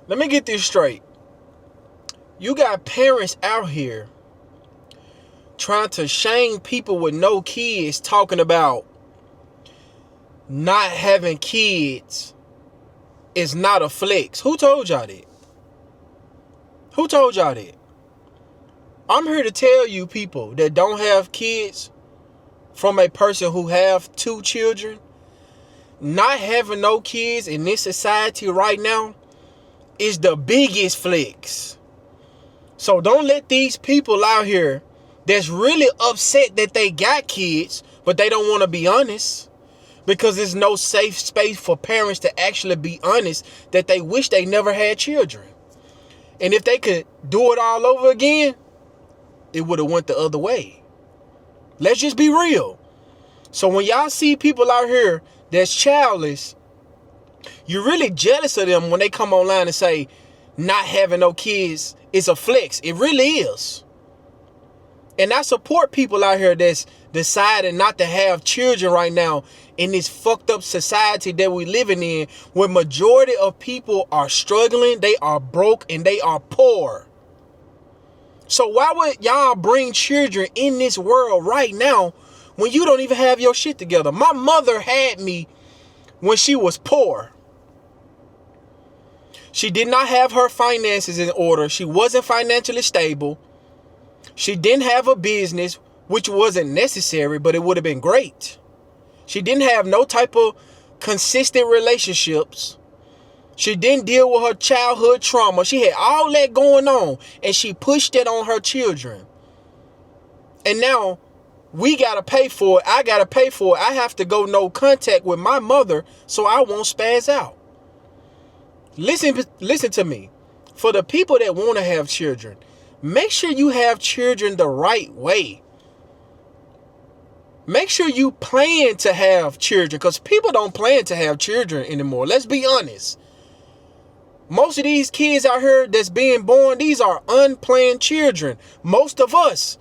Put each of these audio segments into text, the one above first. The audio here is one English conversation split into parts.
Let me get this straight. You got parents out here trying to shame people with no kids, talking about not having kids is not a flex. Who told y'all that? Who told y'all that? I'm here to tell you, people that don't have kids, from a person who have 2 children, not having no kids in this society right now is the biggest flex. So don't let these people out here that's really upset that they got kids, but they don't want to be honest, because there's no safe space for parents to actually be honest that they wish they never had children. And if they could do it all over again, it would have went the other way. Let's just be real. So when y'all see people out here that's childless, you're really jealous of them when they come online and say not having no kids is a flex. It really is. And I support people out here that's deciding not to have children right now in this fucked up society that we living in, where majority of people are struggling, they are broke, and they are poor. So why would y'all bring children in this world right now when you don't even have your shit together? My mother had me when she was poor. She did not have her finances in order. She wasn't financially stable. She didn't have a business, which wasn't necessary, but it would have been great. She didn't have no type of consistent relationships. She didn't deal with her childhood trauma. She had all that going on, and she pushed it on her children. And now we got to pay for it. I got to pay for it. I have to go no contact with my mother so I won't spaz out. Listen to me. For the people that want to have children, make sure you have children the right way. Make sure you plan to have children, because people don't plan to have children anymore. Let's be honest. Most of these kids out here that's being born, these are unplanned children. Most of us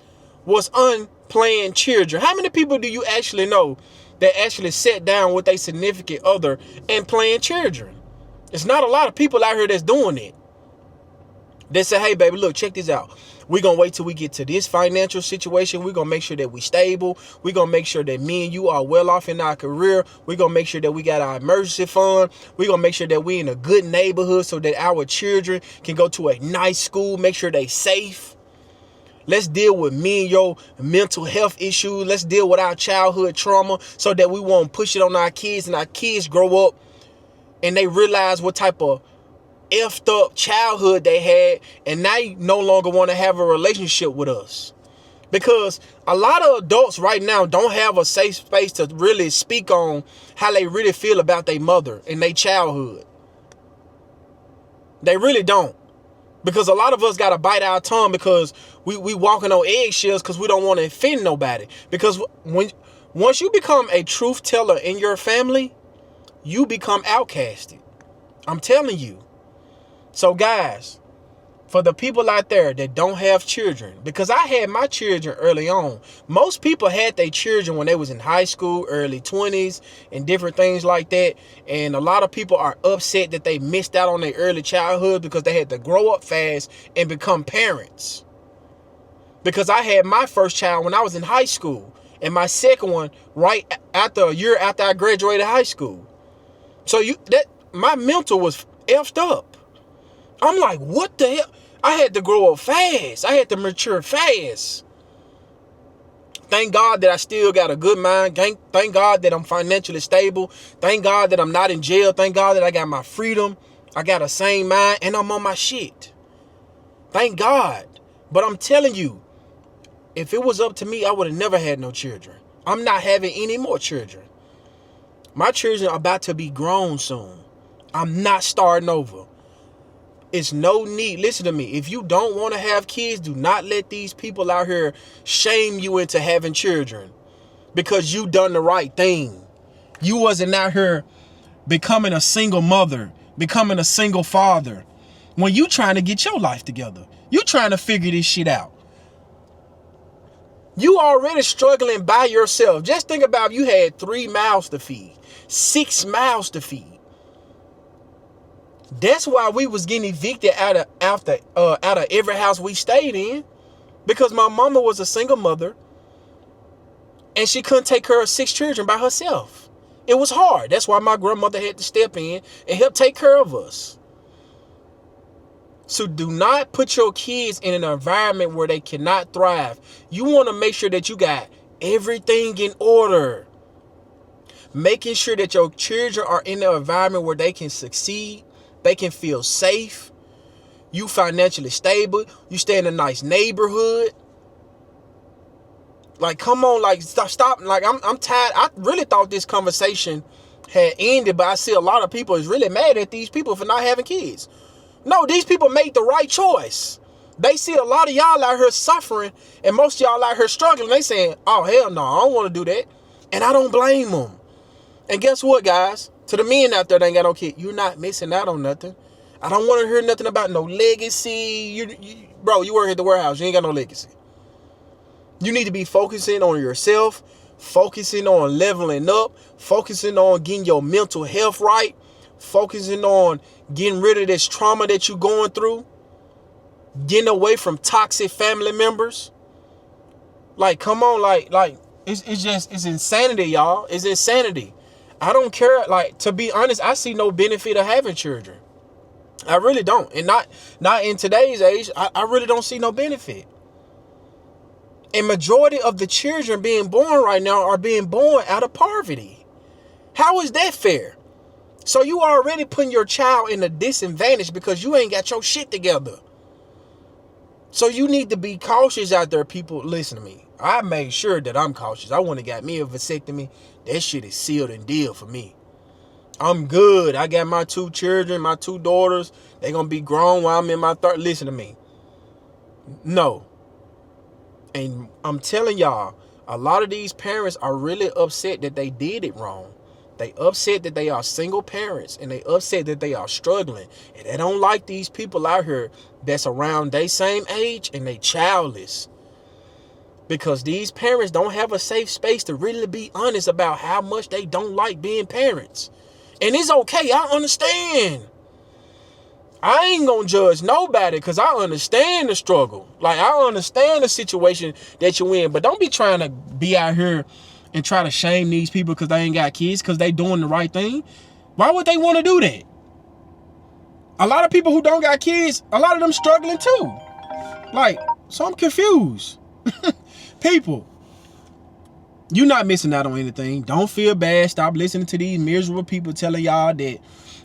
was unplanned children. How many people do you actually know that actually sat down with a significant other and planned children? It's not a lot of people out here that's doing it. They say, hey, baby, look, check this out. We're going to wait till we get to this financial situation. We're going to make sure that we stable. We're going to make sure that me and you are well off in our career. We're going to make sure that we got our emergency fund. We're going to make sure that we in a good neighborhood so that our children can go to a nice school, make sure they safe. Let's deal with me and your mental health issues. Let's deal with our childhood trauma so that we won't push it on our kids, and our kids grow up and they realize what type of effed up childhood they had, and now you no longer want to have a relationship with us. Because a lot of adults right now don't have a safe space to really speak on how they really feel about their mother and their childhood. They really don't. Because a lot of us got to bite our tongue because we walking on eggshells because we don't want to offend nobody. Because once you become a truth teller in your family, you become outcasted. I'm telling you. So guys, for the people out there that don't have children, because I had my children early on. Most people had their children when they was in high school, early 20s, and different things like that. And a lot of people are upset that they missed out on their early childhood because they had to grow up fast and become parents. Because I had my first child when I was in high school, and my second one right after a year after I graduated high school. So my mental was effed up. I'm like, what the hell? I had to grow up fast. I had to mature fast. Thank God that I still got a good mind. Thank God that I'm financially stable. Thank God that I'm not in jail. Thank God that I got my freedom. I got a sane mind and I'm on my shit. Thank God. But I'm telling you, if it was up to me, I would have never had no children. I'm not having any more children. My children are about to be grown soon. I'm not starting over. It's no need. Listen to me. If you don't want to have kids, do not let these people out here shame you into having children because you done the right thing. You wasn't out here becoming a single mother, becoming a single father when you trying to get your life together. You trying to figure this shit out. You already struggling by yourself. Just think about if you had 3 mouths to feed, 6 mouths to feed. That's why we was getting evicted out of every house we stayed in, because my mama was a single mother and she couldn't take care of 6 children by herself. It was hard. That's why my grandmother had to step in and help take care of us. So do not put your kids in an environment where they cannot thrive. You want to make sure that you got everything in order. Making sure that your children are in an environment where they can succeed, they can feel safe, you financially stable, you stay in a nice neighborhood. Like, come on, like, stop. Like, I'm tired. I really thought this conversation had ended, but I see a lot of people is really mad at these people for not having kids. No, these people made the right choice. They see a lot of y'all out here suffering, and most of y'all out here struggling. They saying, oh, hell no, I don't want to do that. And I don't blame them. And guess what, guys? To the men out there that ain't got no kid, you're not missing out on nothing. I don't want to hear nothing about no legacy. Bro, you work at the warehouse. You ain't got no legacy. You need to be focusing on yourself, focusing on leveling up, focusing on getting your mental health right, focusing on getting rid of this trauma that you're going through, getting away from toxic family members. Like, come on, like it's insanity, y'all. It's insanity. I don't care. Like, to be honest, I see no benefit of having children. I really don't. And not in today's age, I really don't see no benefit. And majority of the children being born right now are being born out of poverty. How is that fair? So you already putting your child in a disadvantage because you ain't got your shit together. So you need to be cautious out there, people. Listen to me. I made sure that I'm cautious. I want to got me a vasectomy. That shit is sealed and deal for me. I'm good. I got my 2 children, my 2 daughters. They gonna be grown while I'm in my third. Listen to me. No. And I'm telling y'all, a lot of these parents are really upset that they did it wrong. They upset that they are single parents, and they upset that they are struggling. And they don't like these people out here that's around their same age and they childless. Because these parents don't have a safe space to really be honest about how much they don't like being parents. And it's okay. I understand. I ain't gonna judge nobody because I understand the struggle. Like, I understand the situation that you're in. But don't be trying to be out here and try to shame these people because they ain't got kids, because they doing the right thing. Why would they want to do that? A lot of people who don't got kids, a lot of them struggling too. Like, so I'm confused. People, you're not missing out on anything. Don't feel bad. Stop listening to these miserable people telling y'all that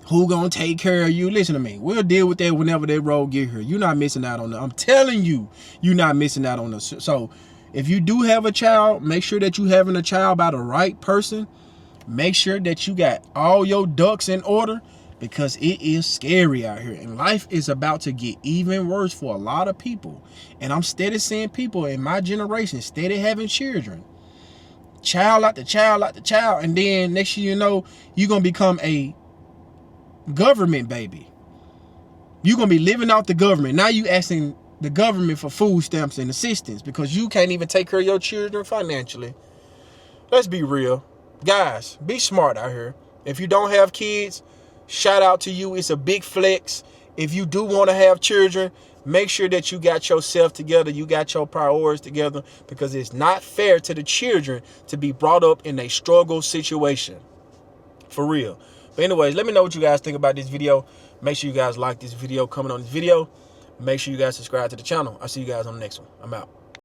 who gonna take care of you. Listen to me. We'll deal with that whenever that road get here. You're not missing out on it. I'm telling you, you're not missing out on this. So if you do have a child, make sure that you having a child by the right person. Make sure that you got all your ducks in order, because it is scary out here. And life is about to get even worse for a lot of people. And I'm steady seeing people in my generation steady having children. Child after child after child. And then next thing you know, you're going to become a government baby. You're going to be living off the government. Now you asking the government for food stamps and assistance because you can't even take care of your children financially. Let's be real. Guys, be smart out here. If you don't have kids, shout out to you. It's a big flex. If you do want to have children, make sure that you got yourself together. You got your priorities together, because it's not fair to the children to be brought up in a struggle situation. For real. But anyways, let me know what you guys think about this video. Make sure you guys like this video, comment on this video. Make sure you guys subscribe to the channel. I'll see you guys on the next one. I'm out.